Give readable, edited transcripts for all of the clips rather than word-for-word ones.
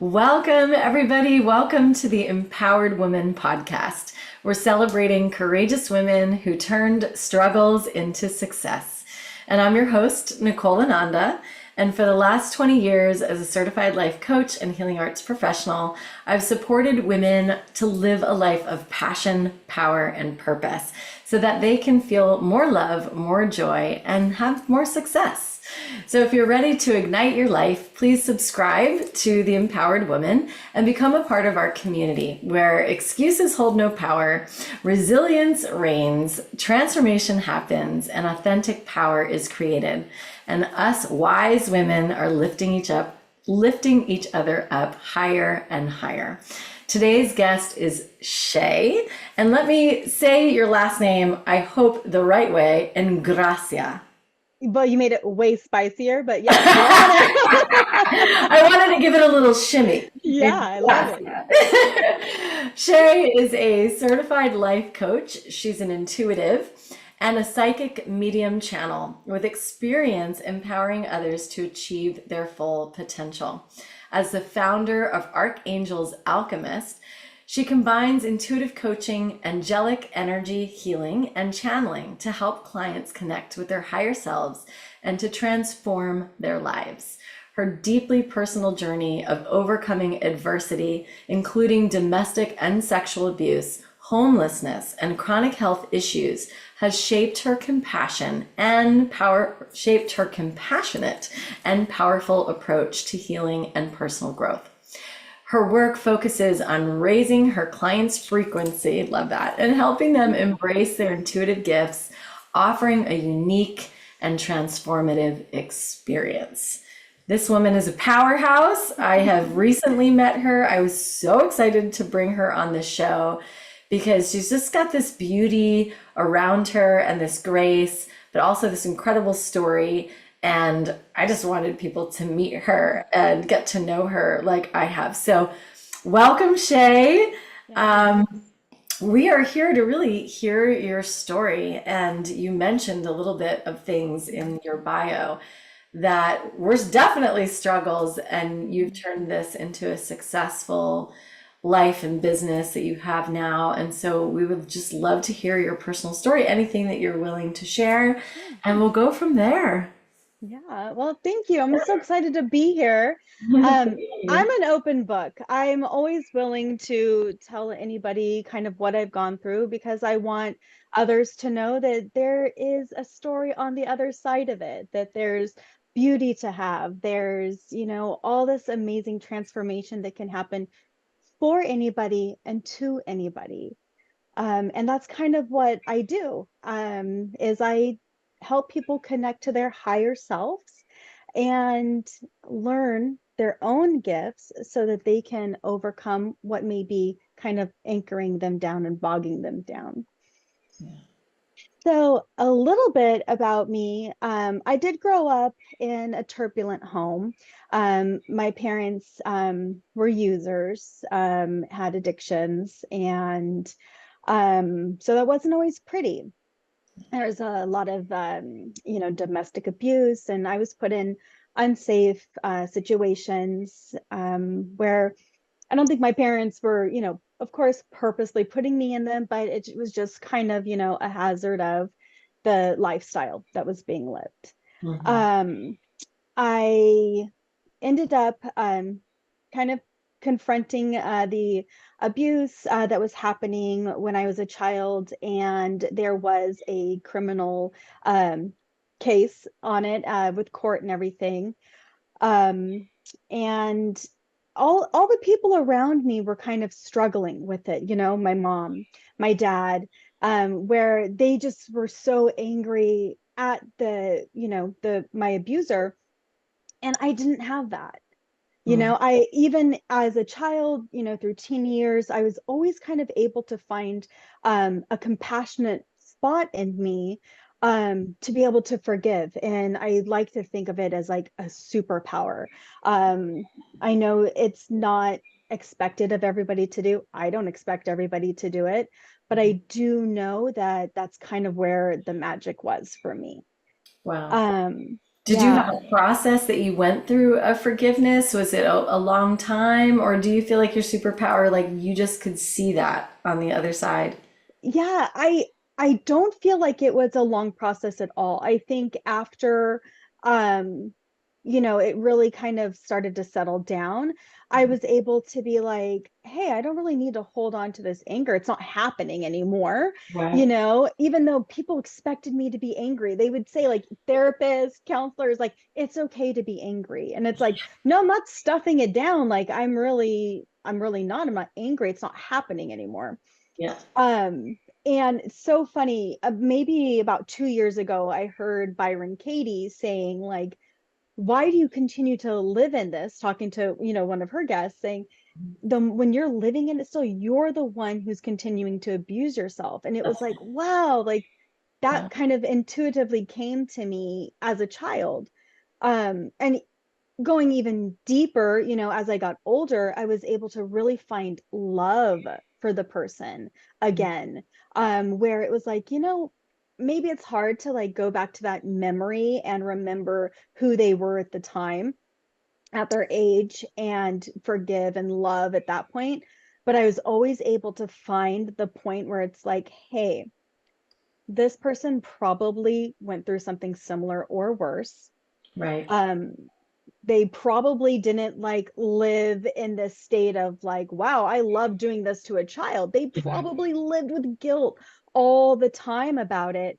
Welcome, everybody. Welcome to the Empowered Woman podcast. We're celebrating courageous women who turned struggles into success. And I'm your host, Nicole Ananda. And for the last 20 years, as a certified life coach and healing arts professional, I've supported women to live a life of passion, power, and purpose so that they can feel more love, more joy, and have more success. So if you're ready to ignite your life, please subscribe to The Empowered Woman and become a part of our community where excuses hold no power, resilience reigns, transformation happens, and authentic power is created. And us wise women are lifting each other up higher and higher. Today's guest is Shea, and let me say your last name, I hope the right way, Ingrassia. Well, you made it way spicier, but yeah, go on it. I wanted to give it a little shimmy. Yeah, I love it. Sherry is a certified life coach. She's an intuitive and a psychic medium channel with experience empowering others to achieve their full potential. As the founder of Archangel's Alchemist, she combines intuitive coaching, angelic energy healing, and channeling to help clients connect with their higher selves and to transform their lives. Her deeply personal journey of overcoming adversity, including domestic and sexual abuse, homelessness, and chronic health issues, has shaped her compassionate and powerful approach to healing and personal growth. Her work focuses on raising her clients' frequency, love that, and helping them embrace their intuitive gifts, offering a unique and transformative experience. This woman is a powerhouse. I have recently met her. I was so excited to bring her on the show because she's just got this beauty around her and this grace, but also this incredible story. And I just wanted people to meet her and get to know her like I have. So welcome, Shay. Yeah. We are here to really hear your story. And you mentioned a little bit of things in your bio that were definitely struggles, and you've turned this into a successful life and business that you have now. And so we would just love to hear your personal story, anything that you're willing to share, and we'll go from there. Yeah. Well, thank you. I'm so excited to be here. I'm an open book. I'm always willing to tell anybody kind of what I've gone through because I want others to know that there is a story on the other side of it, that there's beauty to have. There's, all this amazing transformation that can happen for anybody and to anybody. And that's kind of what I do, is I help people connect to their higher selves and learn their own gifts so that they can overcome what may be kind of anchoring them down and bogging them down. So, a little bit about me. I did grow up in a turbulent home. My parents were users, had addictions, and so that wasn't always pretty. There was a lot of, domestic abuse, and I was put in unsafe situations where I don't think my parents were, of course, purposely putting me in them, but it was just kind of, a hazard of the lifestyle that was being lived. Mhm. Um, I ended up kind of confronting the abuse that was happening when I was a child, and there was a criminal case on it with court and everything. Um, and all the people around me were kind of struggling with it, my mom, my dad, where they just were so angry at the my abuser, and I didn't have that. Mhm. I even as a child, through teen years, I was always kind of able to find a compassionate spot in me to be able to forgive. And I like to think of it as like a superpower. Um, I know it's not expected of everybody to do. I don't expect everybody to do it, but I do know that that's kind of where the magic was for me. Wow. Um, Did you Yeah. have a process that you went through of forgiveness? Was it a long time, or do you feel like your superpower, like you just could see that on the other side? Yeah, I don't feel like it was a long process at all. I think after um it really kind of started to settle down, I was able to be like, hey, I don't really need to hold on to this anger. It's not happening anymore. Right. Even though people expected me to be angry, they would say, like, therapists, counselors, like, it's okay to be angry. And it's like, no, I'm not stuffing it down. Like, I'm really not. I'm not angry. It's not happening anymore. Yeah. And it's so funny. Maybe about 2 years ago, I heard Byron Katie saying, like, why do you continue to live in this? Talking to, one of her guests, saying, when you're living in it still, you're the one who's continuing to abuse yourself. And it was That's like, wow, like yeah. that kind of intuitively came to me as a child. And going even deeper, as I got older, I was able to really find love for the person again, where it was like, maybe it's hard to like go back to that memory and remember who they were at the time, at their age, and forgive and love at that point. But I was always able to find the point where it's like, hey, this person probably went through something similar or worse. Right. Um, they probably didn't like live in this state of like, wow, I love doing this to a child. They Right. probably lived with guilt all the time about it.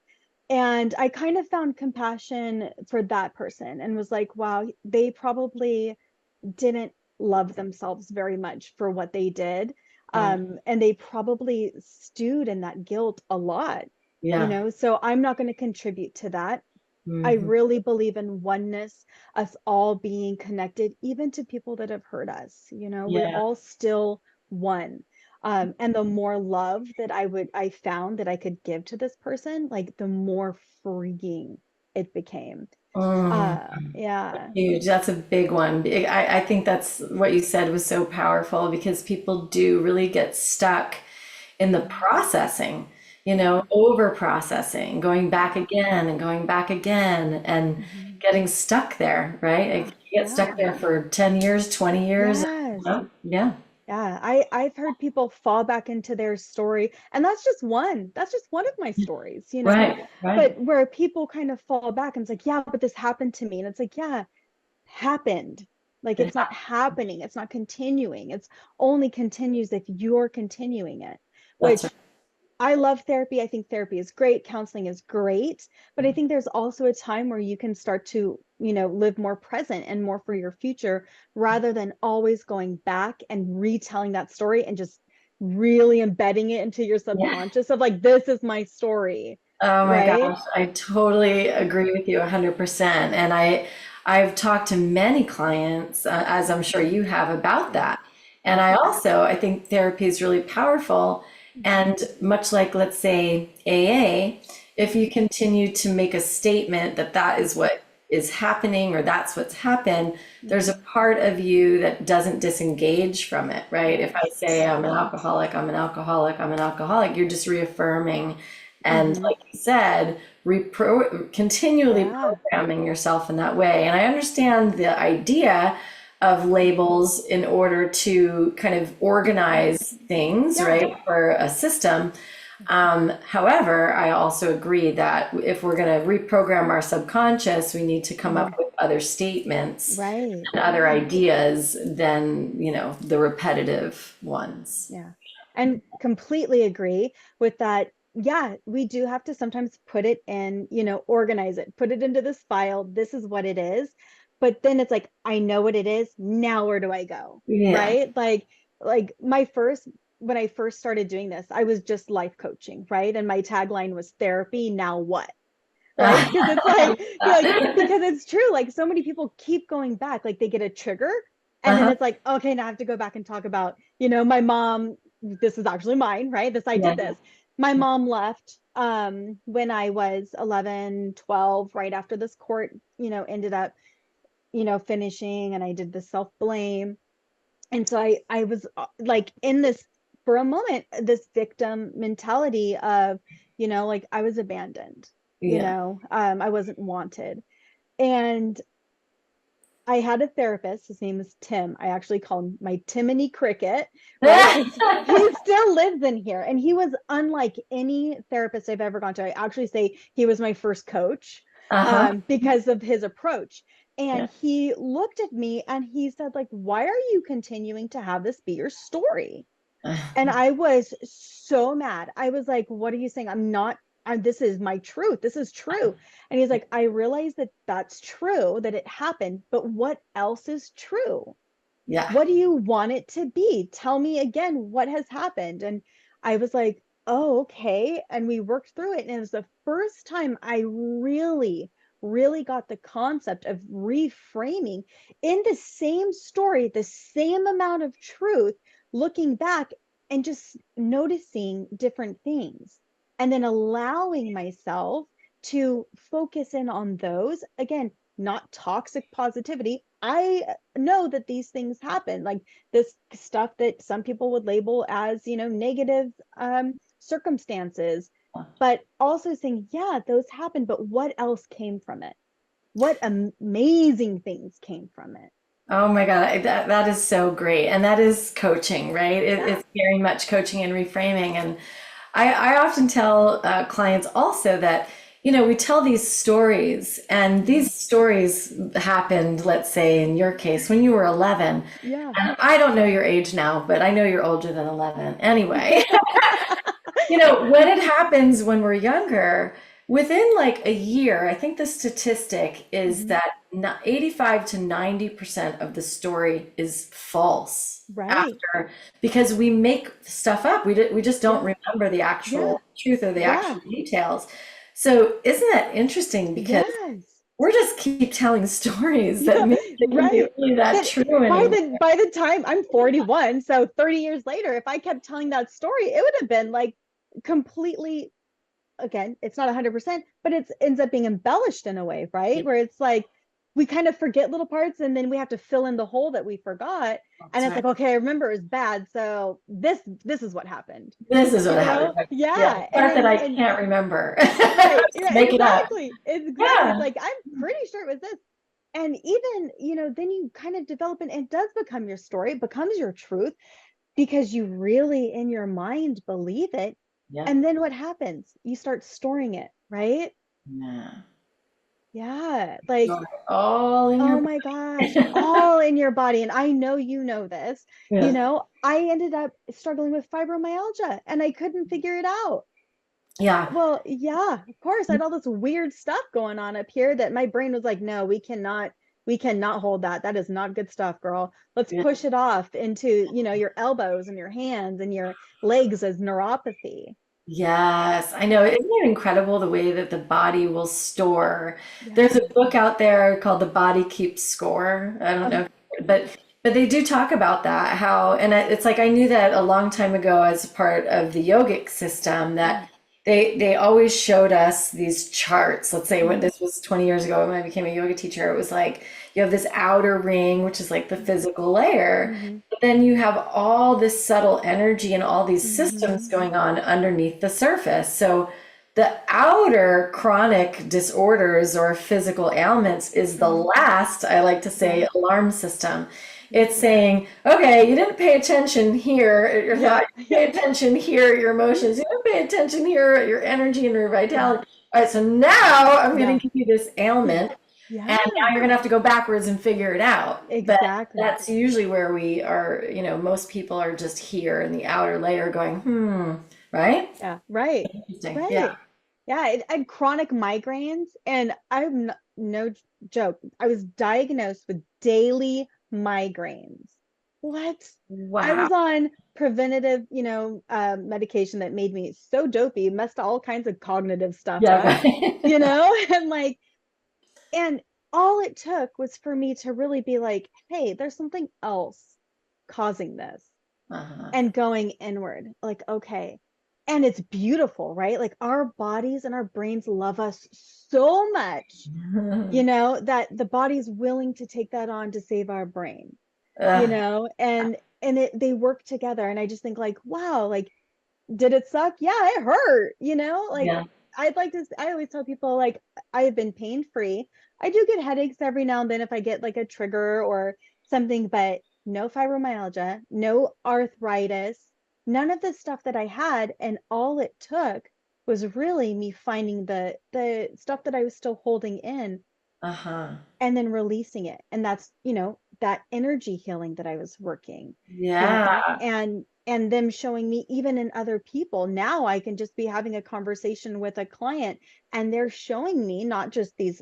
And I kind of found compassion for that person and was like, wow, they probably didn't love themselves very much for what they did. Right. And they probably stewed in that guilt a lot, Yeah. so I'm not going to contribute to that. I Hmm. really believe in oneness, us all being connected, even to people that have hurt us. We're Yeah. all still one. And the more love that I found that I could give to this person, like the more freeing it became. Mm. Yeah. Huge. That's a big one. I think that's what you said was so powerful because people do really get stuck in the processing, Yeah. over processing, going back again and going back again and Mhm. getting stuck there, right? Yeah. Like you get stuck Yeah. there for 10 years, 20 years. Yes. Yeah. Yeah, I've heard people fall back into their story, and that's just one of my stories. Right. Right. But where people kind of fall back and it's like, yeah, but this happened to me. And it's like, yeah, happened. Like It- it's not happening, it's not continuing. It's only continues if you're continuing it, That's right. which I love therapy. I think therapy is great. Counseling is great. But I think there's also a time where you can start to, live more present and more for your future rather than always going back and retelling that story and just really embedding it into your Yeah. subconscious of like, this is my story, Oh my right? gosh, I totally agree with you 100%. And I've talked to many clients, as I'm sure you have, about Yeah. that. And I think therapy is really powerful. Mhm. And much like, let's say, AA, if you continue to make a statement that that is what is happening or that's what's happened, there's a Mhm. part of you that doesn't disengage from it, right? If I Yes. say I'm an alcoholic, I'm an alcoholic, I'm an alcoholic, you're just reaffirming and Hmm. like you said, continually Yeah. programming yourself in that way. And I understand the idea of labels in order to kind of organize things, Yeah. right, for a system. However, I also agree that if we're going to reprogram our subconscious, we need to come up Mhm. with other statements Right. and other ideas than, the repetitive ones. Yeah. And completely agree with that. Yeah, we do have to sometimes put it in, organize it, put it into this file. This is what it is. But then it's like, I know what it is. Now where do I go? Yeah. Right? Like when I first started doing this, I was just life coaching, right? And my tagline was therapy, now what? Right? Because it's like, because it's true. Like so many people keep going back, like they get a trigger. And then Uh-huh. it's like, okay, now I have to go back and talk about, my mom. This is actually mine, right? I Yeah. did this. My mom left when I was 11, 12, right after this court, ended up, finishing, and I did the self-blame. And so I was like in this, for a moment, this victim mentality of, like I was abandoned, Yeah. I wasn't wanted. And I had a therapist. His name is Tim. I actually call him my Timony Cricket, right? Because he still lives in here. And he was unlike any therapist I've ever gone to. I actually say he was my first coach Uh-huh. because of his approach. Yeah. And he looked at me and he said, like, why are you continuing to have this be your story? And I was so mad. I was like, what are you saying? I'm not, this is my truth. This is true. And he's like, I realize that that's true, that it happened, but what else is true? Yeah. What do you want it to be? Tell me again what has happened. And I was like, oh, okay. And we worked through it. And it was the first time I really got the concept of reframing in the same story, the same amount of truth, looking back and just noticing different things. And then allowing myself to focus in on those. Again, not toxic positivity. I know that these things happen, like this stuff that some people would label as, negative circumstances, but also saying, yeah, those happen, but what else came from it? What amazing things came from it? Oh my God, that is so great. And that is coaching, right? Yeah. It's very much coaching and reframing. And I often tell clients also that, we tell these stories, and these stories happened, let's say in your case, when you were 11. Yeah. And I don't know your age now, but I know you're older than 11. Anyway, when it happens when we're younger, within like a year, I think the statistic is Mhm. that 85 to 90% of the story is false Right. after, because we make stuff up. We just don't Yeah. remember the Yeah. actual truth or the Yeah. actual details. So isn't that interesting? Because Yes. we're just keep telling stories that Yeah, maybe it can be right. really that That true by anymore. the time I'm 41, so 30 years later, if I kept telling that story, it would have been like completely, again, it's not 100%, but it ends up being embellished in a way, right? Yeah, Where it's like we kind of forget little parts and then we have to fill in the hole that we forgot. And that's it's right. like, okay, I remember it was bad, so this is what happened. This is what happened. Yeah, the Yeah. And part that then I and can't remember. right, Just yeah, make it up. exactly. It's Yeah. like I'm pretty sure it was this. And even, then you kind of develop it does become your story, it becomes your truth because you really in your mind believe it. Yeah. And then what happens? You start storing it, right? Yeah. Yeah. Like, Got it all in your oh my gosh, all in your body. And I know you know this. yeah. I ended up struggling with fibromyalgia and I couldn't figure it out. Yeah. Well, yeah, of course. I had all this weird stuff going on up here that my brain was like, no, we cannot hold that. That is not good stuff, girl. Let's Yeah. push it off into, your elbows and your hands and your legs as neuropathy. Yes, I know. Isn't it incredible the way that the body will store? There's a Yeah. book out there called The Body Keeps Score. I don't Uh, know, but they do talk about that, how, and it's like I knew that a long time ago as part of the yogic system, yeah. that they always showed us these charts. Let's say when Mhm, this was 20 years ago when I became a yoga teacher, it was like you have this outer ring, which is like the physical layer. mhm, But then you have all this subtle energy and all these systems mhm, going on underneath the surface. So the outer chronic disorders or physical ailments is the mhm. last, I like to Yeah. say, alarm system. It's Mhm. saying, okay, you didn't pay attention here at your Yeah. thought, you Yeah. didn't pay attention here at your emotions, you didn't pay attention here at your energy and your Yeah. vitality. All right, so now I'm going Yeah. to give you this ailment, and now Yeah. you're going to have to go backwards and figure it out. But Exactly. that's usually where we are, most people are just here in the outer layer going, right? Yeah. Right. Interesting. Yeah. Right. Yeah. I had chronic migraines, and I'm no joke. I was diagnosed with daily migraines. What? I Wow. was on preventative, medication that made me so dopey, messed all kinds of cognitive stuff Yeah, up, right. and like, and all it took was for me to really be like, hey, there's something else causing this, Uh-huh. and going inward, like, okay. And it's beautiful, right? Like our bodies and our brains love us so much, that the body's willing to take that on to save our brain, Uh, and they work together. And I just think like, wow, like, did it suck? Yeah, it hurt, like yeah. I always tell people, like, I have been pain free. I do get headaches every now and then if I get like a trigger or something, but no fibromyalgia, no arthritis, none of the stuff that I had. And all it took was really me finding the stuff that I was still holding in Uh-huh. and then releasing it. And that's, that energy healing that I was working, Yeah. and them showing me even in other people. Now I can just be having a conversation with a client and they're showing me not just these,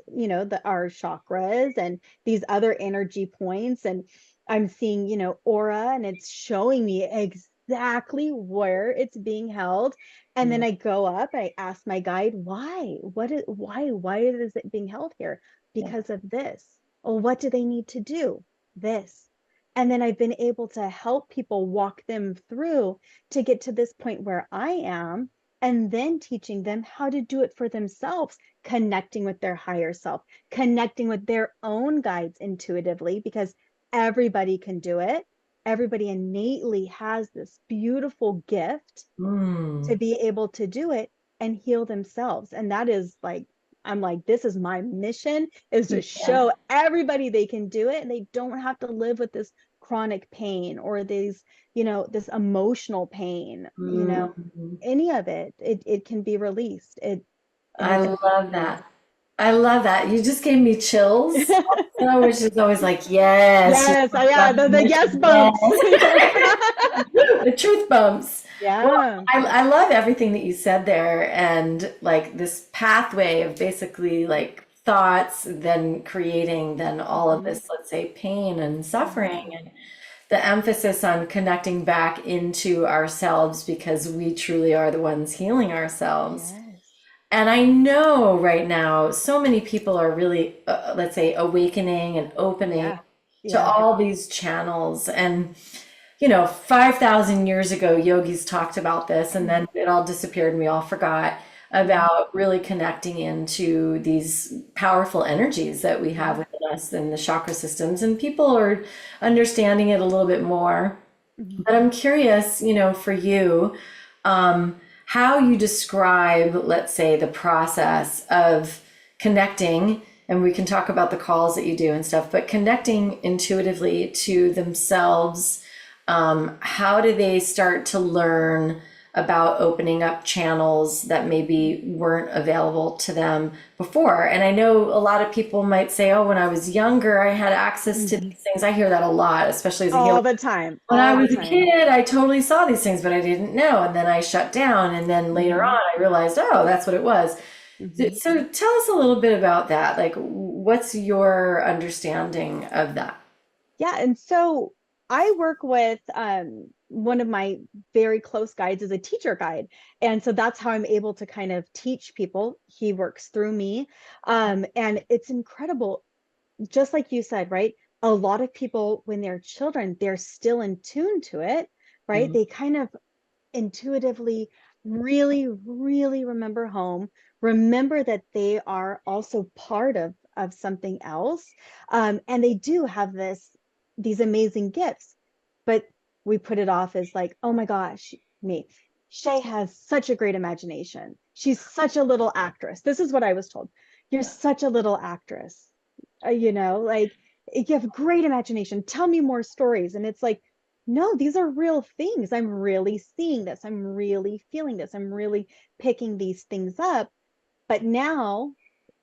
our chakras and these other energy points. And I'm seeing, aura, and it's showing me exactly where it's being held. And then Mm, I go up, I ask my guide, why is it being held here? yeah. Because of this. Well, what do they need to do? This. And then I've been able to help people walk them through to get to this point where I am, and then teaching them how to do it for themselves, connecting with their higher self, connecting with their own guides intuitively, because everybody can do it. Everybody innately has this beautiful gift to Mm, be able to do it and heal themselves. And that is like, I'm like, this is my mission, is to yeah. show everybody they can do it and they don't have to live with this chronic pain or these, this emotional pain, Mm. any of it can be released. And I it's love amazing. that. I love that. You just gave me chills, also, which is always like, yes, Yes, yeah, the yes bumps. yes. The truth bumps. Well, Yeah. I love everything that you said there, and like this pathway of basically like thoughts, then creating, then all of Mhm. this, let's say, pain and suffering, Yeah. and the emphasis on connecting back into ourselves because we truly are the ones healing ourselves. Yes. And I know right now so many people are really, let's say, awakening and opening Yeah. to Yeah. all these channels. And, 5,000 years ago, yogis talked about this, and then it all disappeared and we all forgot Mhm. about really connecting into these powerful energies that we have Yeah. within us and the chakra systems. And people are understanding it a little bit more. Mhm. But I'm curious, for you, how you describe, let's say, the process of connecting, and we can talk about the calls that you do and stuff, but connecting intuitively to themselves. How do they start to learn about opening up channels that maybe weren't available to them before? And I know a lot of people might say, oh, when I was younger, I had access to Mhm. these things. I hear that a lot, especially as a healer. All the time, When I all the was a time. kid, I totally saw these things, but I didn't know. And then I shut down. And then later Mhm. on, I realized, oh, that's what it was. Mhm. So tell us a little bit about that. Like, what's your understanding of that? Yeah, and so I work with one of my very close guides is a teacher guide. And so that's how I'm able to kind of teach people. He works through me. And it's incredible. Just like you said, right? A lot of people, when they're children, they're still in tune to it, right? Mm, They kind of intuitively really, really remember home, remember that they are also part of something else. And they do have these amazing gifts, but we put it off as like, oh my gosh, me. Shay has such a great imagination. She's such a little actress. This is what I was told. You're such a little actress. Like, you have great imagination. Tell me more stories. And it's like, no, these are real things. I'm really seeing this. I'm really feeling this. I'm really picking these things up. But now,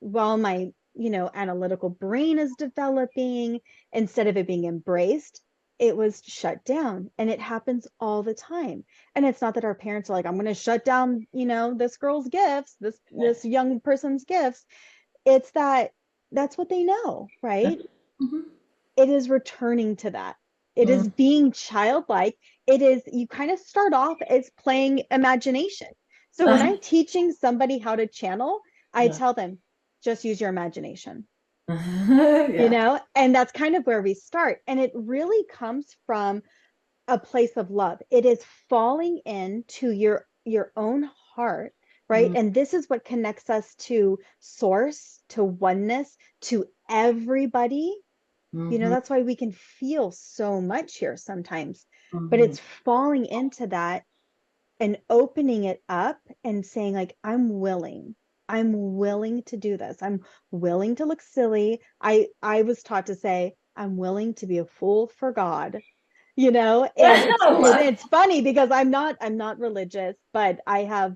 while my, analytical brain is developing, instead of it being embraced, it was shut down. And it happens all the time. And it's not that our parents are like, I'm going to shut down, this girl's gifts, this young person's gifts. It's that that's what they know, right? mhm, It is returning to that. It mm, is being childlike. It is, you kind of start off as playing imagination. So when I'm teaching somebody how to channel, I yeah. tell them, just use your imagination, Yeah. and that's kind of where we start. And it really comes from a place of love. It is falling into your own heart, right? Mm, And this is what connects us to source, to oneness, to everybody. mhm, That's why we can feel so much here sometimes. But mhm. it's falling into that and opening it up and saying, like, I'm willing. I'm willing to do this. I'm willing to look silly. I was taught to say, I'm willing to be a fool for God, and I love it's funny because I'm not religious, but I have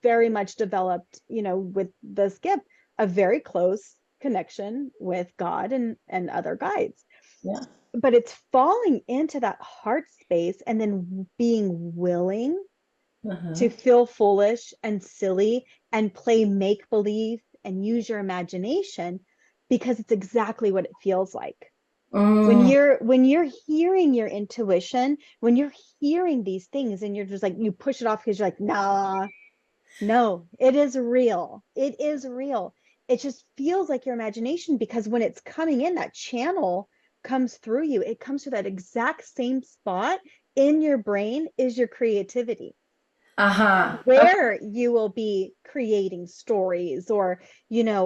very much developed, with this gift, a very close connection with God and other guides. yeah. But it's falling into that heart space and then being willing to Uh-huh. feel foolish and silly and play make believe and use your imagination, because it's exactly what it feels like when Mm. you're hearing your intuition, when you're hearing these things and you're just like, you push it off because you're like, nah, no, it is real. It is real. It just feels like your imagination, because when it's coming in, that channel comes through you. It comes to that exact same spot in your brain is your creativity, Uh-huh. Okay. where you will be creating stories, or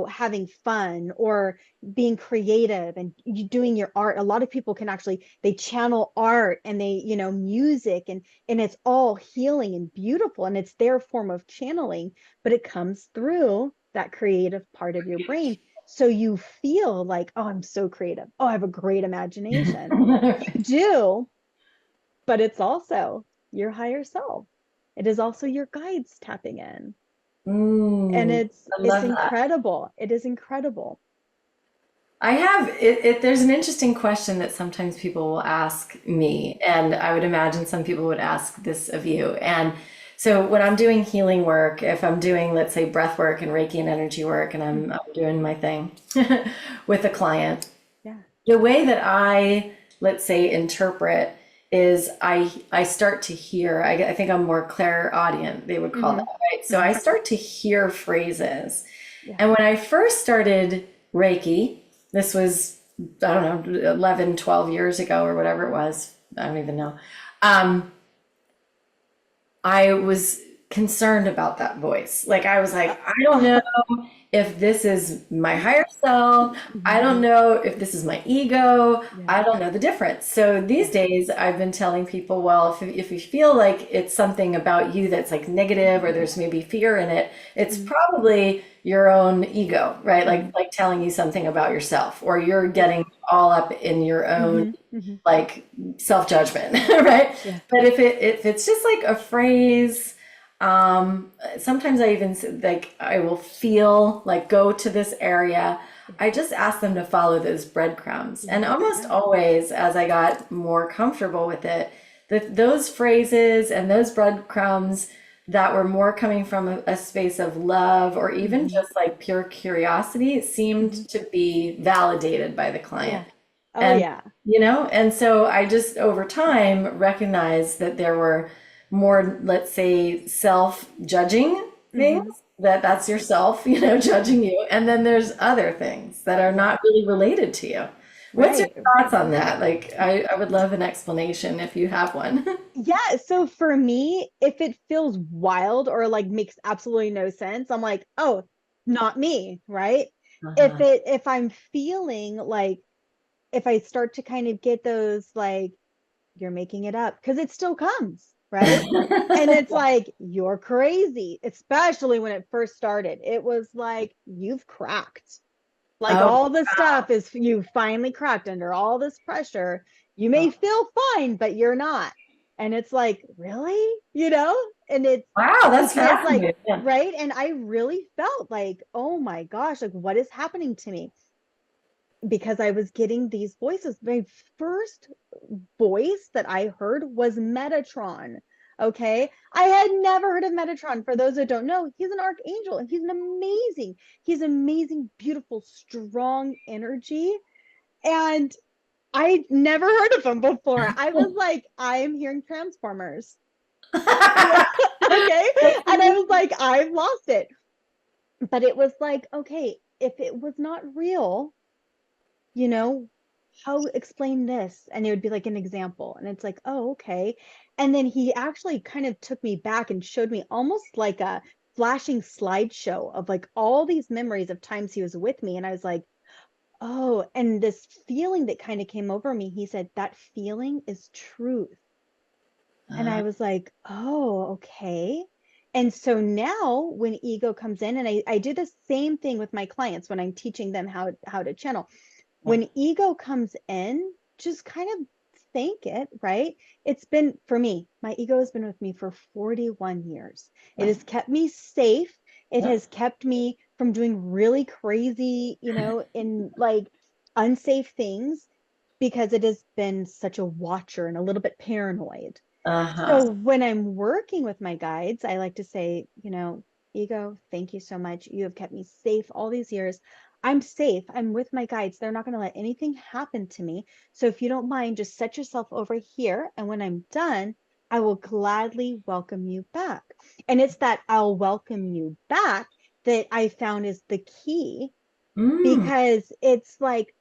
having fun, or being creative and you doing your art. A lot of people can actually, they channel art, and they music, and it's all healing and beautiful, and it's their form of channeling, but it comes through that creative part of your brain. So you feel like, oh, I'm so creative, oh, I have a great imagination. You do, but it's also your higher self. It is also your guides tapping in. And Mm, I it's love that. incredible. It is incredible. I have there's an interesting question that sometimes people will ask me, and I would imagine some people would ask this of you. And so when I'm doing healing work, if I'm doing, let's say, breath work and Reiki and energy work, and Mhm. I'm doing my thing with a client, Yeah. the way that I, let's say, interpret is I start to hear, I think I'm more clairaudient, they would call that, Hmm. right? So Hmm. I start to hear phrases. Yeah. And when I first started Reiki, this was, I don't know, 11, 12 years ago or whatever it was. I don't even know. Um, I was concerned about that voice. Like, I was like, I don't know if this is my higher self. I Mhm. don't know if this is my ego. Yeah. I don't know the difference. So these Yeah. days, I've been telling people, well, if you feel like it's something about you that's like negative, or there's maybe fear in it, it's Mhm. probably your own ego, right? Mhm. Like telling you something about yourself, or you're Yeah. getting all up in your own Hmm. Hmm. like self-judgment, right? Yeah. But if it's just like a phrase, sometimes I even like I will feel like go to this area. Yeah. I just ask them to follow those breadcrumbs. Yeah. And almost Yeah. always, as I got more comfortable with it, those phrases and those breadcrumbs that were more coming from a space of love, or even Hmm. just like pure curiosity, seemed Hmm. to be validated by the client. Yeah. Oh And, yeah. and so I just over time recognized that there were more, let's say, self-judging things, Hmm. that's yourself, Yeah. judging you. And then there's other things that are Yeah. not really related to you. What's your Right. thoughts on that? Like, I would love an explanation if you have one. Yeah, so for me, if it feels wild or like makes absolutely no sense, I'm like, oh, not me, right? Uh-huh. If I'm feeling like, if I start to kind of get those like, you're making it up, because it still comes, right? And it's like, you're crazy, especially when it first started. It was like, you've cracked. Like Oh, all the stuff is, you finally cracked under all this pressure. You may feel fine, but you're not. And it's like, really? And wow, that's it's like, fascinating. Yeah. right? And I really felt like, oh my gosh, like what is happening to me? Because I was getting these voices. My first voice that I heard was Metatron. Okay. I had never heard of Metatron. For those that don't know, he's an archangel and he's amazing, beautiful, strong energy. And I never heard of him before. I was like, I am hearing Transformers. Yeah. Okay. And I was like, I've lost it. But it was like, okay, if it was not real, you know, how explain this? And it would be like an example. And it's like, oh, okay. And then he actually kind of took me back and showed me almost like a flashing slideshow of like all these memories of times he was with me. And I was like, oh, and this feeling that kind of came over me, he said, that feeling is truth. And Uh, I was like, oh, okay. And so now when ego comes in, and I do the same thing with my clients when I'm teaching them how to channel. Yeah. When ego comes in, just kind of thank it, right? It's been, for me, my ego has been with me for 41 years. It Right. has kept me safe. It Yep. has kept me from doing really crazy, in like unsafe things because it has been such a watcher and a little bit paranoid. Uh-huh. So when I'm working with my guides, I like to say, ego, thank you so much. You have kept me safe all these years. I'm safe. I'm with my guides. They're not going to let anything happen to me. So if you don't mind, just set yourself over here. And when I'm done, I will gladly welcome you back. And it's that I'll welcome you back that I found is the key, Mm. because it's like,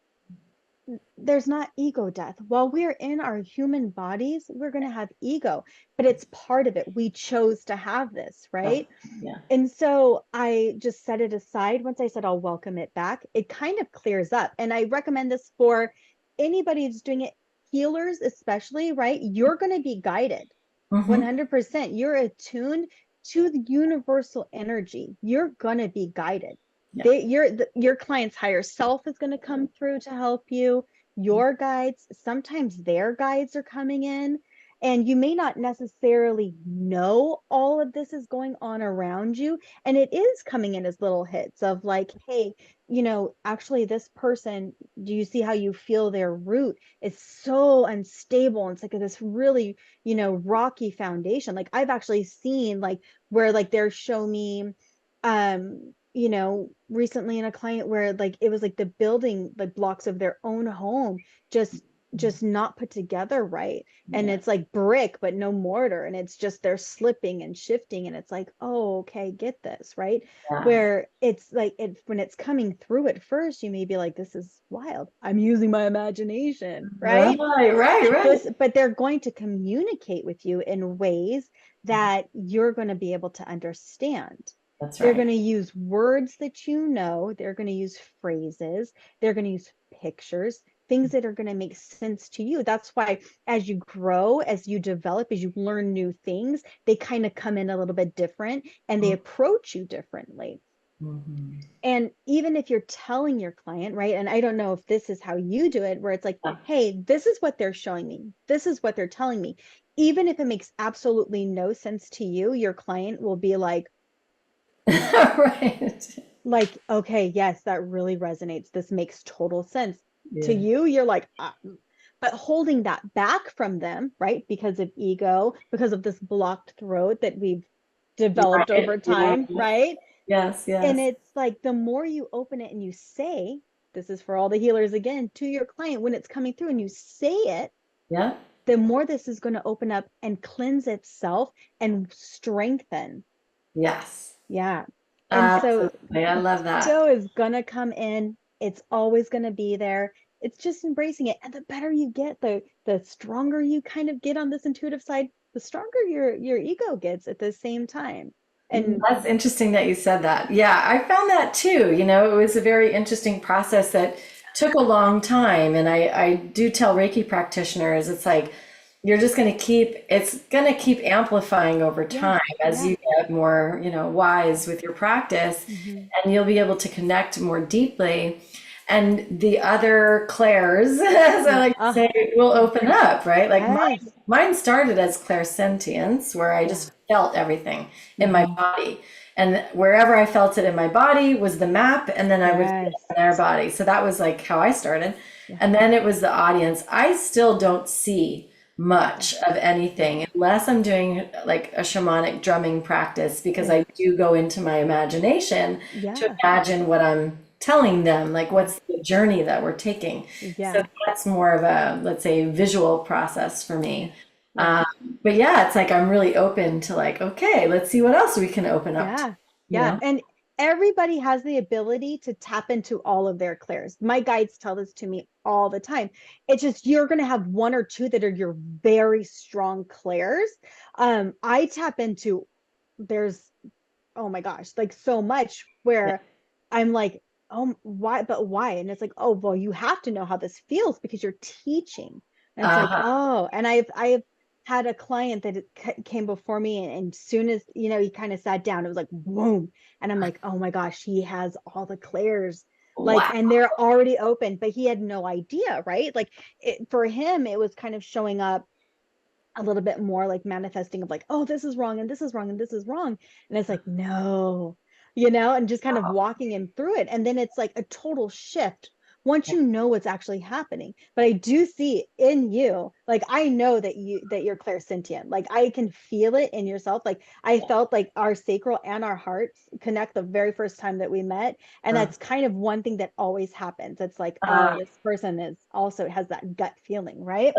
there's not ego death. While we're in our human bodies, we're going to have ego, but it's part of it. We chose to have this, Oh, right? yeah. And so I just set it aside. Once I said I'll welcome it back, it kind of clears up. And I recommend this for anybody who's doing it, healers especially, right? You're going to be guided. Mm-hmm. 100%. You're attuned to the universal energy. You're going to be guided. Yeah. Your client's higher self is going to come through to help you. Your guides, sometimes their guides are coming in, and you may not necessarily know all of this is going on around you. And it is coming in as little hits of like, hey, actually, this person, do you see how you feel their root is so unstable? And it's like this really, rocky foundation. Like I've actually seen like where like they're showing me recently in a client where like it was like the building like blocks of their own home just not put together right, and Yeah. it's like brick but no mortar, and it's just they're slipping and shifting, and it's like, oh, okay, get this, right? Yeah. Where it's like when it's coming through at first, you may be like, this is wild, I'm using my imagination, Right, right? right, right. But they're going to communicate with you in ways that you're going to be able to understand. That's They're right. going to use words that they're going to use phrases, they're going to use pictures, things that are going to make sense to you. That's why as you grow, as you develop, as you learn new things, they kind of come in a little bit different and they approach you differently. Mm-hmm. And even if you're telling your client, right? And I don't know if this is how you do it, where it's like, Yeah. hey, this is what they're showing me. This is what they're telling me. Even if it makes absolutely no sense to you, your client will be Right. okay, yes, that really resonates. This makes total sense. To Yeah. you, you're like, but holding that back from them, right? Because of ego, because of this blocked throat that we've developed Right. over Yeah. time, right? Yes, And yes. it's like the more you open it and you say, this is for all the healers again, to your client when it's coming through and you say it, Yeah. the more this is going to open up and cleanse itself and strengthen. Yes. Yeah. And so Absolutely. I love that. Joe is going to come in. It's always going to be there. It's just embracing it. And the better you get, the stronger you kind of get on this intuitive side, the stronger your ego gets at the same time. And That's interesting that you said that. Yeah, I found that too. You know, it was a very interesting process that took a long time. And I do tell Reiki practitioners, it's like you're just going to it's going to keep amplifying over yeah, time as yeah. you get more, wise with your practice, Hmm. and you'll be able to connect more deeply. And the other clairs, as I like to say, will Yeah. open up, right? Like Yes. mine started as clairsentience, where I Yeah. just felt everything in my Hmm. body. And wherever I felt it in my body was the map, and then I would feel it Yes. in their body. So that was like how I started. Yeah. And then it was the audience. I still don't see Yeah. much of Yeah. anything unless I'm doing like a shamanic drumming practice, because Yeah. I do go into my imagination to Yeah. imagine what I'm telling them, like Yeah. what's the journey that we're taking. So Yeah. that's more of a, let's say, visual process for Yeah. me. Yeah. But yeah, it's like I'm really open to like, okay, let's see what else we can open up to, Yeah. you Yeah. know? And everybody has the ability to tap into all of their clairs. My guides tell this to me all the time. It's just you're going to have one or two that are your very strong clairs. I tap into there's oh my gosh, like so much Yeah. where I'm like, oh, why? But why? And it's like, oh, well, you have to know how this feels because you're teaching. And it's like, Uh-huh. oh, and I've had a client that came before me, and soon as, you know, he kind of sat down, it was like, boom. And I'm like, oh my gosh, he has all the clairs, like, Wow. and they're already open, but he had no idea, right? Like for him, it was kind of showing up a little bit more like manifesting of like, oh, this is wrong and this is wrong and this is wrong. And it's like, no, you know, and just kind of walking him through it. And then it's like a total shift once you know what's actually happening. But I do see in you, like, I know that you're clairsentient. Like I can feel it in yourself. Like I felt like our sacral and our hearts connect the very first time that we met. And Uh, that's kind of one thing that always happens. It's like, uh, oh, this person is also has that gut feeling, right?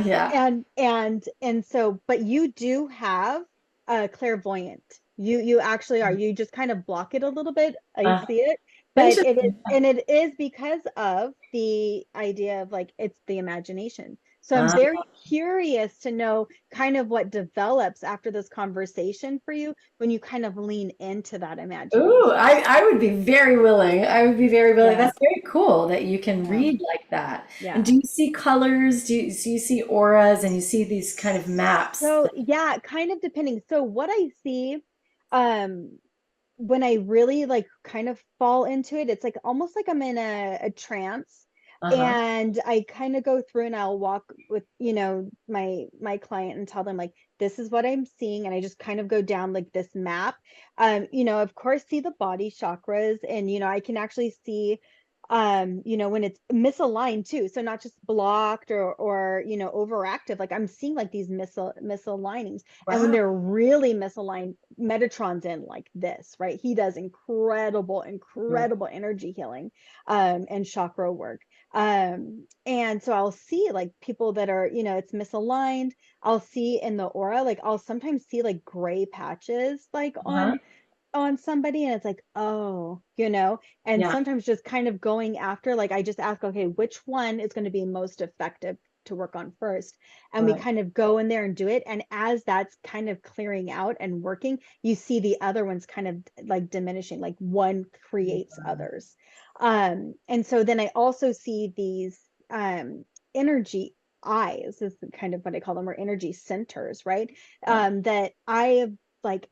yeah. And so, but you do have a clairvoyant. You actually are. You just kind of block it a little bit. I Uh, see it, but it is, Interesting. and it is because of the idea of like it's the imagination. So I'm Uh, very curious to know kind of what develops after this conversation for you when you kind of lean into that Ooh, imagination. I would be very willing. I would be very willing. Yeah, That's very cool that you can yeah, read like that. And yeah. do you see colors? Do you see auras and you see these kind of maps? So yeah, kind of depending. So what I see, um, when I really like kind of fall into it, it's like almost like I'm in a trance, Uh-huh. and I kind of go through and I'll walk with, you know, my client and tell them like, this is what I'm seeing. And I just kind of go down like this map. You know, of course, see the body chakras, and, you know, I can actually see, you know, when it's misaligned too. So not just blocked or, you know, overactive. Like I'm seeing like these misalignings. And when Wow. they're really misaligned, Metatron's in like this, right? He does incredible energy healing and chakra work. And so I'll see like people that are, you know, it's misaligned. I'll see in the aura, like I'll sometimes see like gray patches like Uh-huh. on somebody, and it's like, oh, you know, and Yeah. sometimes just kind of going after, like, I just ask, okay, which one is going to be most effective to work on first? And we Right. kind of go in there and do it. And as that's kind of clearing out and working, you see the other ones kind of like diminishing, like one creates others. And so then I also see these energy eyes, is kind of what I call them, or energy centers, right? Right. That I have like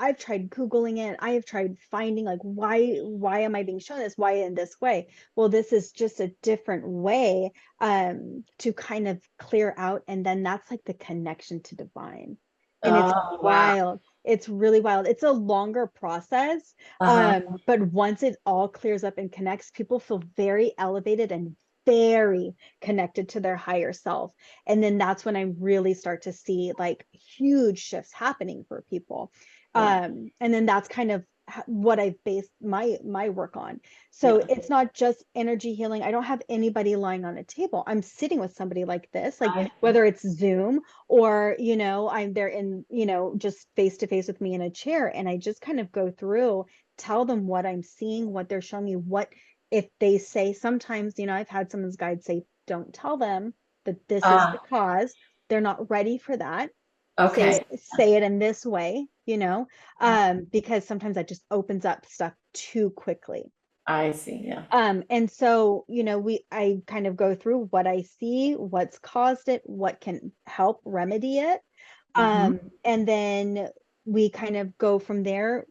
I've tried Googling it. I have tried finding like, why am I being shown this? Why in this way? Well, this is just a different way to kind of clear out. And then that's like the connection to divine. And it's Oh, wow. wild. It's really wild. It's a longer process. Uh-huh. But once it all clears up and connects, people feel very elevated and very connected to their higher self. And then that's when I really start to see like huge shifts happening for people. Yeah. And then that's kind of what I've based my work on. So Yeah. it's not just energy healing. I don't have anybody lying on a table. I'm sitting with somebody like this, like I whether it's Zoom or, you know, I'm there in, you know, just face to face with me in a chair, and I just kind of go through, tell them what I'm seeing, what they're showing me, what if they say, sometimes, you know, I've had someone's guide say, don't tell them that this is the uh cause. They're not ready for that. okay. Say it in this way, you know, because sometimes that just opens up stuff too quickly. I see. Yeah. And so, you know, I kind of go through what I see, what's caused it, what can help remedy it. Hmm. And then we kind of go from there.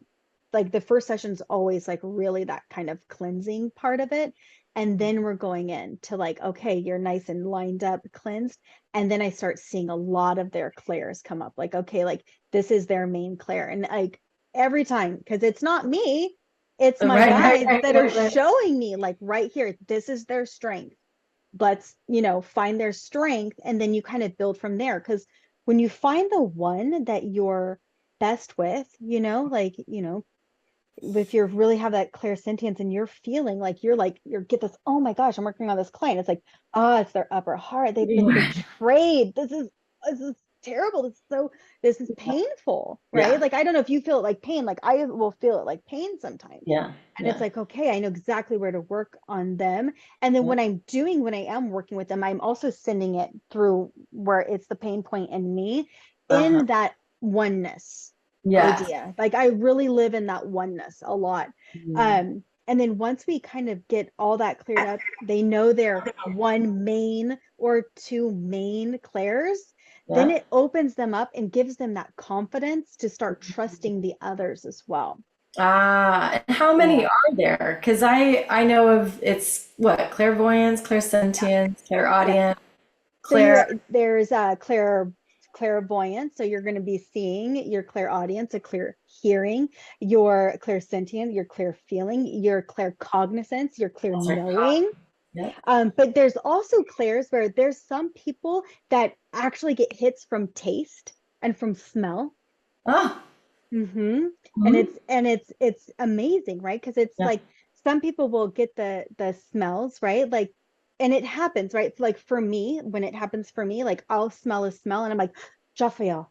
Like the first session's always like really that kind of cleansing part of it. And then we're going in to like, okay, you're nice and lined up, cleansed. And then I start seeing a lot of their clairs come up. Like, okay, like this is their main clair. And like every time, because it's not me, it's my Right, right, guides right, that are right, right. showing me like right here, this is their strength. Let's, you know, find their strength. And then you kind of build from there. Because when you find the one that you're best with, you know, like, you know, if you really have that clairsentience and you're feeling like you're get this, oh my gosh, I'm working on this client. It's like, oh, it's their upper heart. They've been Right. betrayed. This is terrible. This is painful, right? Yeah. Like I don't know if you feel it like pain. Like I will feel it like pain sometimes. Yeah. And it's Yeah. like, okay, I know exactly where to work on them. And then Yeah. when I am working with them, I'm also sending it through where it's the pain point in me, Uh-huh. in that oneness Yes. idea. Like I really live in that oneness a lot. Mm. And then once we kind of get all that cleared up, they know their one main or two main clairs, then Yeah. it opens them up and gives them that confidence to start trusting the others as well. Ah, and how many Yeah. are there? Because I know of it's what, clairvoyance, clairsentience, Yeah. clairaudient, So you clair. there's clairvoyance. So you're going to be seeing your clairaudience, a clear hearing, your clairsentient, your clear feeling, your claircognizance, your clear Sorry. knowing. Yep. But there's also clairs where there's some people that actually get hits from taste and from smell. Ah. Mm-hmm. And Mhm. it's amazing, right? Because it's Yeah. like some people will get the smells, right? Like, and it happens, right? Like for me, when it happens for me, like I'll smell a smell and I'm like, Jophiel,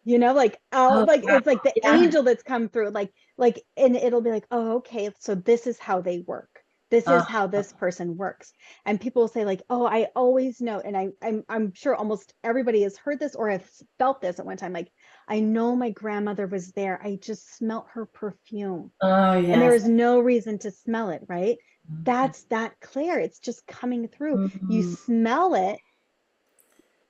like Oh, like wow. it's like the Yeah. angel that's come through, and it'll be like, oh, okay, so this is how they work. This Uh, is how this person works. And people will say like, oh, I always know. And I'm sure almost everybody has heard this or has felt this at one time. Like, I know my grandmother was there. I just smelt her perfume. oh, And there yes. was no reason to smell it, right? That's that clear. It's just coming through. You Mhm. smell it,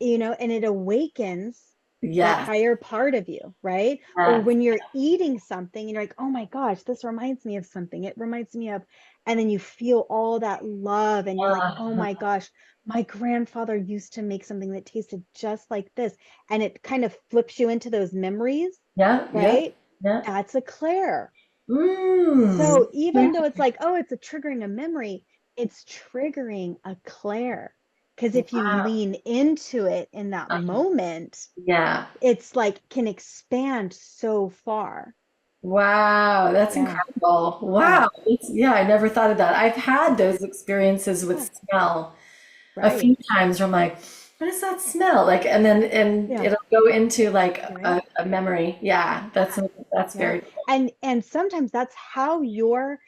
and it awakens that Yes. higher part of you, right? Or Yes. when you're eating something and you're like, oh my gosh, this reminds me of something. It reminds me of, and then you feel all that love and you're like, oh Uh, my gosh, my grandfather used to make something that tasted just like this. And it kind of flips you into those memories, yeah. Yeah. right? Yeah. That's a clair. Mm. So even though it's like, oh, it's a triggering a memory, it's triggering a clair. Because if you Wow. lean into it in that moment, Yeah. it's like can expand so far. Wow, that's Yeah. incredible. Yeah. Wow. Yeah, I never thought of that. I've had those experiences Yeah. with smell a Right. few times where I'm like, what does that smell? Like, and then Yeah. it'll go into like Right. a memory. Yeah, Yeah. that's Yeah. very cool. And sometimes that's how your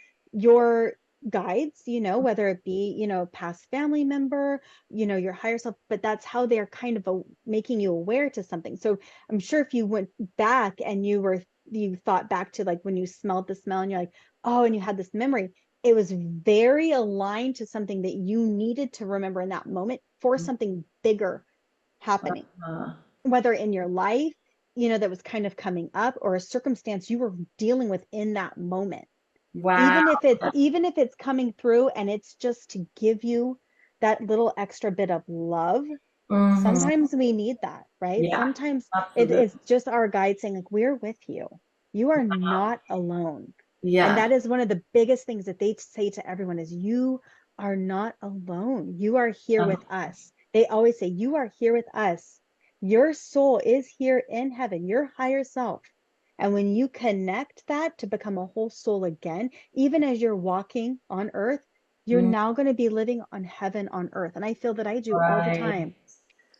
guides, whether it be, past family member, your higher self, but that's how they're kind of making you aware to something. So I'm sure if you went back and you thought back to like when you smelled the smell and you're like, oh, and you had this memory, it was very aligned to something that you needed to remember in that moment for something bigger happening, Uh, whether in your life, that was kind of coming up, or a circumstance you were dealing with in that moment. wow. Even if it's coming through and it's just to give you that little extra bit of love. Hmm. Sometimes we need that, right? Yeah, Sometimes absolutely. it's just our guide saying like, we're with you. You are not alone. And Yeah. that is one of the biggest things that they say to everyone is, you are not alone. You are here Uh, with us. They always say, you are here with us. Your soul is here in heaven, your higher self. And when you connect that to become a whole soul again, even as you're walking on earth, you're mm, now going to be living on heaven on earth. And I feel that I do all the right. time,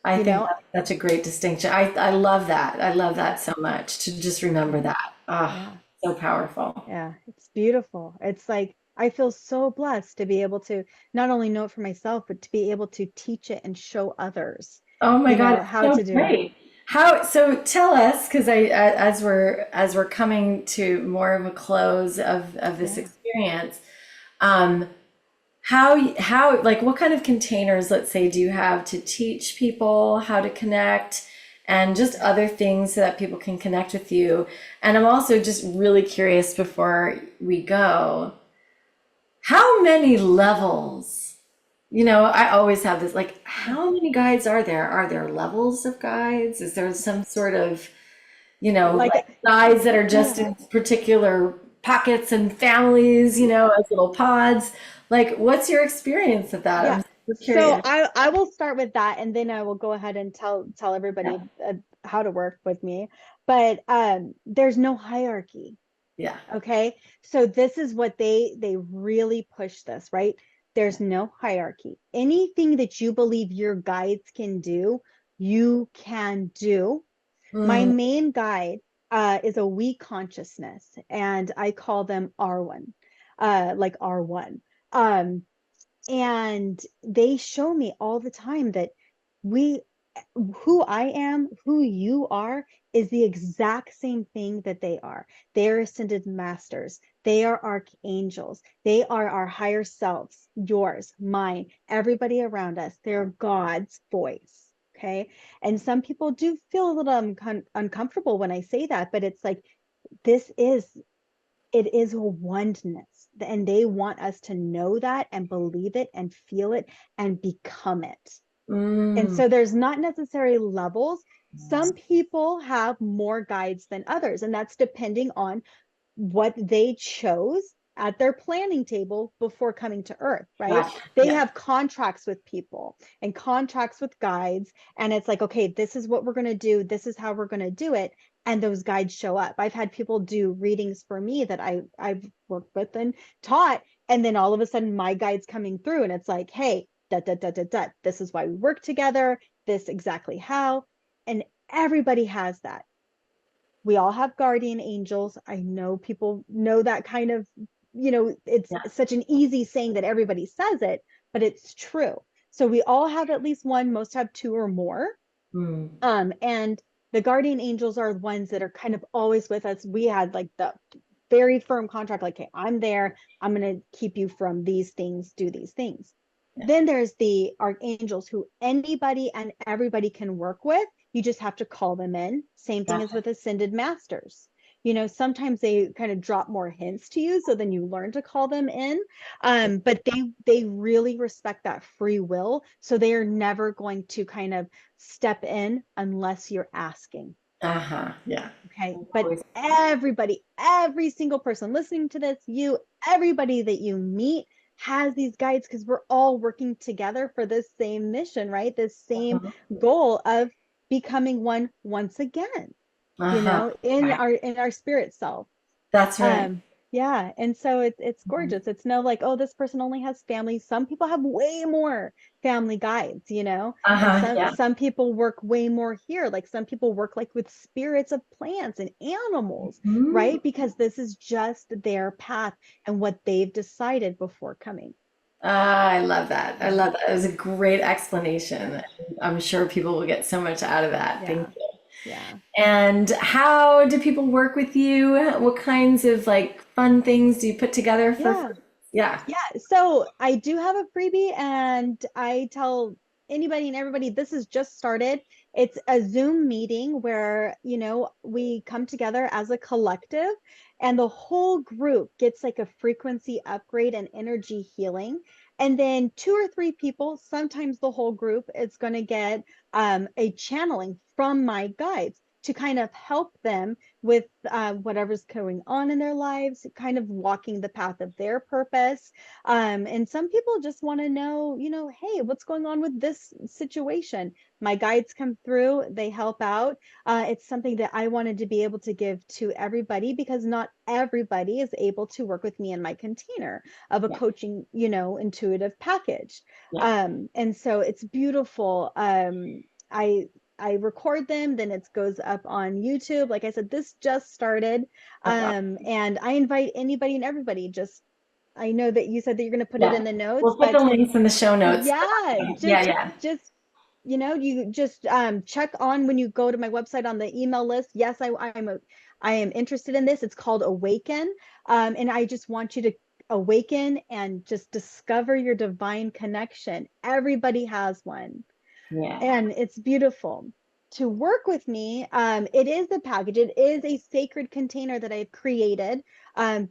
I you think know? that's such a great distinction. I love that. I love that so much to just remember Yeah. that. Ah, Yeah. so powerful. Yeah. It's beautiful. It's like, I feel so blessed to be able to not only know it for myself, but to be able to teach it and show others, Oh my God, it's how so to do it. great. So tell us, because as we're coming to more of a close of this Yeah. experience, um, like what kind of containers, let's say, do you have to teach people how to connect and just other things so that people can connect with you? And I'm also just really curious before we go, how many levels? I always have this, like, Yeah. how many guides are there? Are there levels of guides? Is there some sort of, Like, like guides that are just yeah. in particular pockets and families, as little pods? Like, what's your experience of that? Yeah. I'm so So curious. I will start with that, and then I will go ahead and tell Yeah. everybody how to work with me. But there's no hierarchy. Yeah. Okay. So this is what they really push this, right? There's no hierarchy. Anything that you believe your guides can do, you can do. My Mm, main guide is a we consciousness, and I call them R1, like R1. Um, and they show me all the time that we who I am, who you are, is the exact same thing that they are. They're ascended masters. They are archangels. They are our higher selves, yours, mine, everybody around us. They're God's voice. Okay. And some people do feel a little uncomfortable when I say that, but it's like, this is, it is a oneness. And they want us to know that and believe it and feel it and become it. And Mm. so there's not necessarily levels. Some people have more guides than others, and that's depending on what they chose at their planning table before coming to Earth, right? Gotcha. They Yeah. have contracts with people and contracts with guides. And it's like, okay, this is what we're going to do. This is how we're going to do it. And those guides show up. I've had people do readings for me that I've worked with and taught. And then all of a sudden my guide's coming through and it's like, hey, this is why we work together. This exactly how. And everybody has that. We all have guardian angels. I know people know that kind of, it's Yeah. such an easy saying that everybody says it, but it's true. So we all have at least one, most have two or more. Mm. And the guardian angels are ones that are kind of always with us. We had like the very firm contract, like, hey, I'm there. I'm going to keep you from these things, do these things. Yeah. Then there's the archangels who anybody and everybody can work with. You just have to call them in. Same thing as Gotcha. with ascended masters. Sometimes they kind of drop more hints to you, so then you learn to call them in. But they really respect that free will, so they are never going to kind of step in unless you're asking. Uh-huh. Yeah. Okay. But Always. everybody, every single person listening to this, everybody that you meet has these guides because we're all working together for this same mission, right? This same Uh-huh. goal of becoming one once again, Uh-huh. in Right. our spirit self. That's right. Yeah, and so it's Mhm. gorgeous. It's no like, oh, this person only has family. Some people have way more family guides, and Uh-huh. some Yeah. some people work way more here. Like some people work like with spirits of plants and animals, Mhm. right? Because this is just their path and what they've decided before coming. Ah, I love that. I Mhm. love that. It was a great explanation. I'm sure people will get so much out of that. Thank Yeah, you. yeah. And how do people work with you? What kinds of like fun things do you put together for Yeah. free? Yeah. Yeah, so I do have a freebie, and I tell anybody and everybody this is just started. It's a Zoom meeting where, we come together as a collective, and the whole group gets like a frequency upgrade and energy healing. And then two or three people, sometimes the whole group, is going to get a channeling from my guides to kind of help them with whatever's going on in their lives, kind of walking the path of their purpose. And some people just want to know, hey, what's going on with this situation? My guides come through, they help out. It's something that I wanted to be able to give to everybody because not everybody is able to work with me in my container of a Yeah. coaching, intuitive package. Yeah. And so it's beautiful. I record them, then it goes up on YouTube. Like I said, this just started. That's awesome. And I invite anybody and everybody. Just, I know that you said that you're going to put it Yeah. in the notes, We'll put but the links in the show notes. yeah, Yeah, yeah. just, you just check on when you go to my website on the email list. Yes, I am interested in this. It's called Awaken. And I just want you to awaken and just discover your divine connection. Everybody has one, Yeah. and it's beautiful. To work with me, it is a package. It is a sacred container that I've created,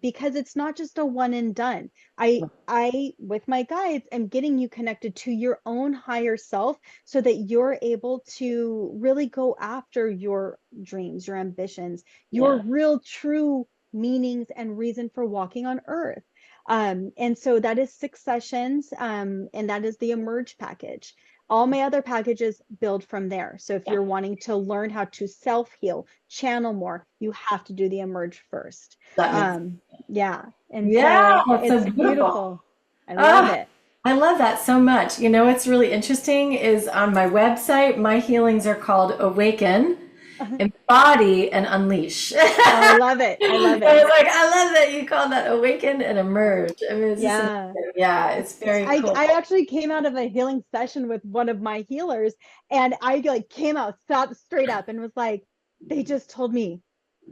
because it's not just a one and done. I, with my guides, am getting you connected to your own higher self so that you're able to really go after your dreams, your ambitions, your Yeah. real true meanings and reason for walking on earth. And so that is 6 sessions, and that is the Emerge package. All my other packages build from there. So if Yeah. you're wanting to learn how to self-heal, channel more, you have to do the Emerge first. That makes Yeah. And Yeah, so that's so it's beautiful. beautiful. I love Ah, it. I love that so much. You know what's really interesting is on my website, my healings are called Awaken, Embody, and Unleash. Oh, I love it. I love I it. was like, I love that you call that Awaken and Emerge. I mean, it's just Yeah. amazing. Yeah, it's very I cool. actually came out of a healing session with one of my healers, and I like came out, stopped straight up and was like, they just told me,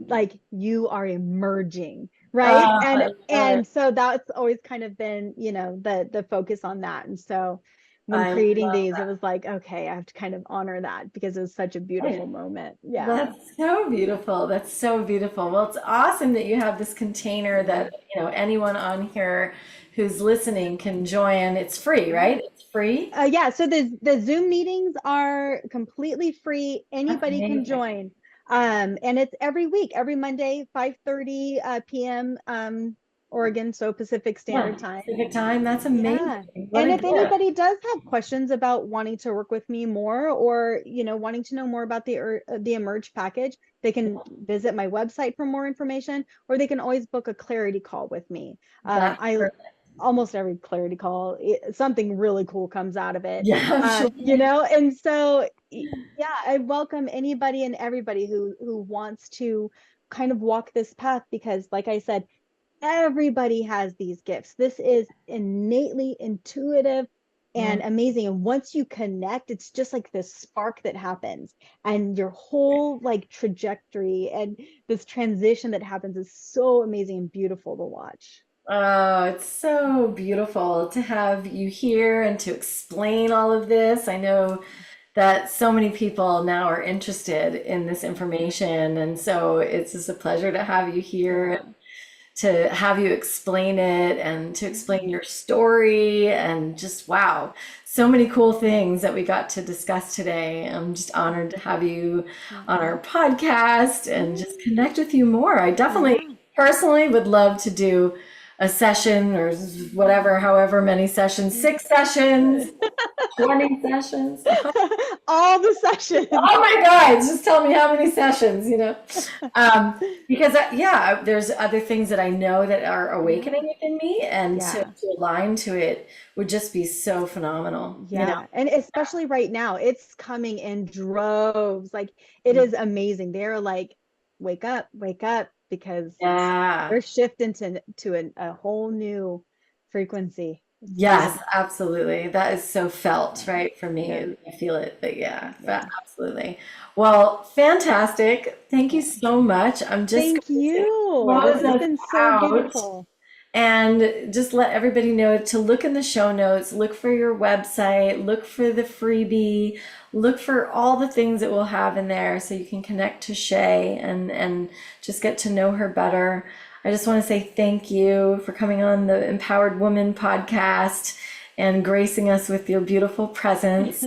like, you are emerging, right? I and love it. and so that's always kind of been, the focus on that. And so when I creating love these, it was like, okay, I have to kind of honor that because it was such a that. beautiful moment. Yeah. That's so beautiful. That's so beautiful. Well, it's awesome that you have this container Yeah. that, anyone on here who's listening can join. It's free, Yeah. right? It's free. Yeah, so the Zoom meetings are completely free. That's Anybody can amazing. join. And it's every week, every Monday, 5:30 p.m. Oregon, so Pacific Yeah, Standard Time. Pacific time. That's Yeah. amazing. What And a if gift. anybody does have questions about wanting to work with me more or, wanting to know more about the Emerge package, they can visit my website for more information, or they can always book a clarity call with me. That's I perfect. almost every clarity call, something really cool comes out of it. Yeah, I'm sure. And so yeah, I welcome anybody and everybody who wants to kind of walk this path because like I said, everybody has these gifts. This is innately intuitive and Mm. amazing. And once you connect, it's just like this spark that happens, and your whole like trajectory and this transition that happens is so amazing and beautiful to watch. Oh, it's so beautiful to have you here and to explain all of this. I know that so many people now are interested in this information, and so it's just a pleasure to have you here, Yeah. to have you explain it and to Yeah. explain your story and just wow, so many cool things that we got to discuss today. I'm just honored to have you Yeah. on our podcast and just connect with you more. I definitely Yeah. personally would love to do a session or whatever, however many sessions, 6 sessions, 20 sessions. All the sessions. Oh my God, just tell me how many sessions. Because yeah, there's other things that I know that are Yeah. awakening within me, and to, Yeah. to align to it would just be so phenomenal. Yeah. And especially right now, it's coming in droves. Like it is amazing. They're like, wake up, because Yeah. we're shifting to a whole new frequency. It's Yes, beautiful. absolutely. That is so felt, Yeah. right, for Yeah. me. I feel it, but yeah, Yeah. absolutely. Well, fantastic. Thank you Yeah. so much. I'm just Thank going to you. This close has us been so out. beautiful. And just let everybody know to look in the show notes, look for your website, look for the freebie, look for all the things that we'll have in there so you can connect to Shea and just get to know her better. I just want to say thank you for coming on the Empowered Woman podcast and gracing us with your beautiful presence.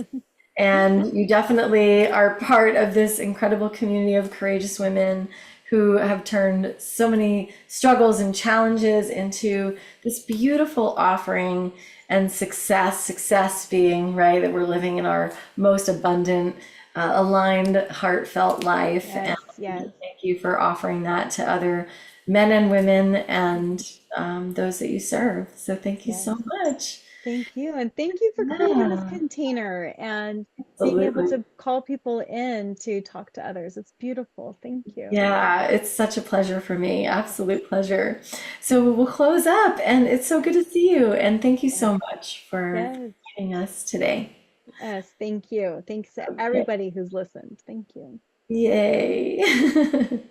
And you definitely are part of this incredible community of courageous women who have turned so many struggles and challenges into this beautiful offering and success being, right, that we're living in our most abundant, aligned, heartfelt life. And Yes, yes, thank you for offering that to other men and women and those that you serve. So thank you yes. so much. Thank you. And thank you for creating this Yeah, container and being able absolutely. to call people in to talk to others. It's beautiful. Thank you. Yeah, it's such a pleasure for me. Absolute pleasure. So we'll close up, and it's so good to see you. And thank you Yes, so much for yes, joining us today. yes. Thank you. Thanks to Okay. everybody who's listened. Thank you. Yay.